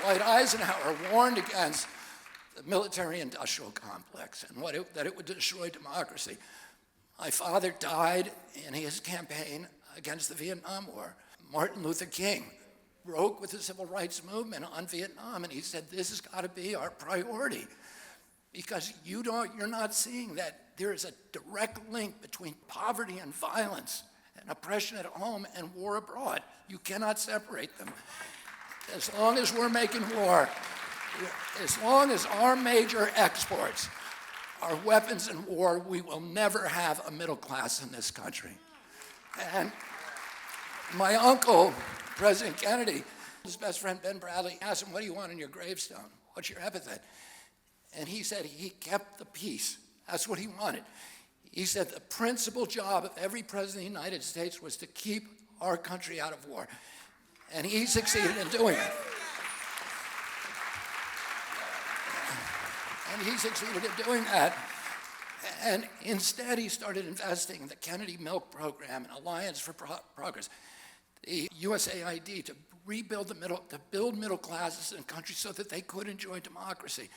Dwight Eisenhower warned against the military-industrial complex and that it would destroy democracy. My father died in his campaign against the Vietnam War. Martin Luther King broke with the civil rights movement on Vietnam, and he said, this has got to be our priority, because you're not seeing that there is a direct link between poverty and violence and oppression at home and war abroad. You cannot separate them. As long as we're making war, as long as our major exports are weapons in war, we will never have a middle class in this country. And my uncle, President Kennedy, his best friend Ben Bradley, asked him, what do you want on your gravestone? What's your epithet? And he said he kept the peace. That's what he wanted. He said the principal job of every president of the United States was to keep our country out of war. And he succeeded in doing it. And he succeeded in doing that. And instead, he started investing in the Kennedy Milk Program and Alliance for Progress, the USAID, to build middle classes in countries so that they could enjoy democracy.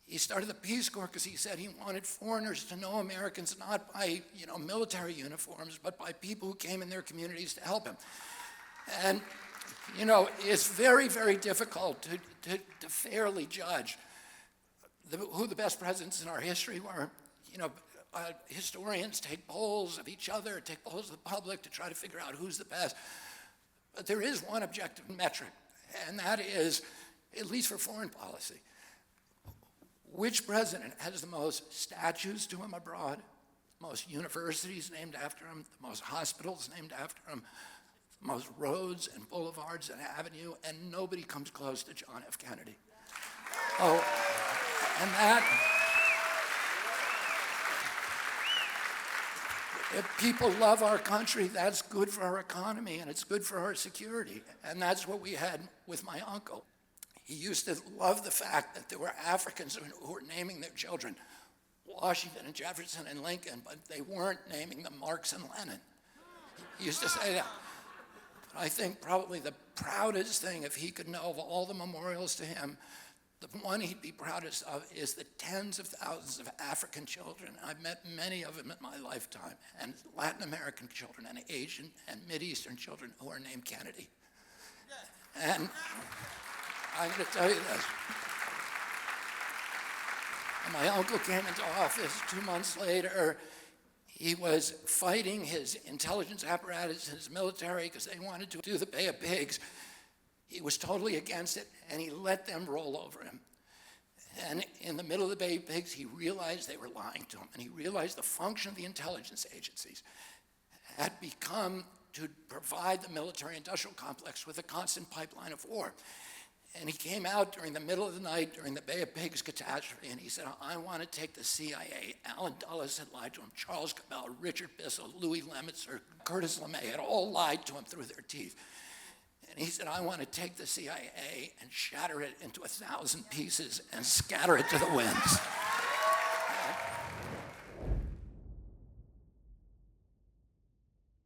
He started the Peace Corps because he said he wanted foreigners to know Americans not by military uniforms, but by people who came in their communities to help him. And it's very, very difficult to fairly judge who the best presidents in our history were. Historians take polls of each other, take polls of the public to try to figure out who's the best. But there is one objective metric, and that is, at least for foreign policy, which president has the most statues to him abroad, most universities named after him, the most hospitals named after him, the most roads and boulevards and avenue, and nobody comes close to John F. Kennedy. Oh, and that, if people love our country, that's good for our economy and it's good for our security. And that's what we had with my uncle. He used to love the fact that there were Africans who were naming their children Washington and Jefferson and Lincoln, but they weren't naming them Marx and Lenin. He used to say that. But I think probably the proudest thing, if he could know of all the memorials to him, the one he'd be proudest of is the tens of thousands of African children. I've met many of them in my lifetime, and Latin American children and Asian and Mideastern children who are named Kennedy. And I'm going to tell you this. When my uncle came into office 2 months later, he was fighting his intelligence apparatus and his military because they wanted to do the Bay of Pigs. He was totally against it, and he let them roll over him. And in the middle of the Bay of Pigs, he realized they were lying to him, and he realized the function of the intelligence agencies had become to provide the military-industrial complex with a constant pipeline of war. And he came out during the middle of the night during the Bay of Pigs catastrophe, and he said, I want to take the CIA. Allen Dulles had lied to him. Charles Cabell, Richard Bissell, Louis Lemitzer, Curtis LeMay had all lied to him through their teeth. And he said, I want to take the CIA and shatter it into 1,000 pieces and scatter it to the winds.